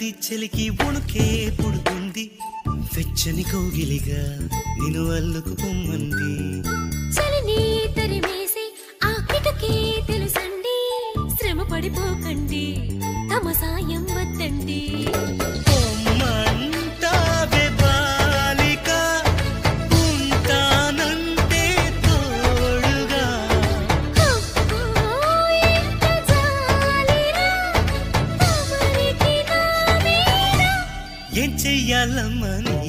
ఉంది చలికి వణుకే పుడుతుంది వెచ్చని కౌగిలిగా నిన్ను అల్లుకు పొమ్మంది చలిని తరిమేసి ఆ కిటకే తెలుసండి శ్రమ పడిపోకండి తమ సాయం వద్దండి ఏం చెయ్యాలమ్మని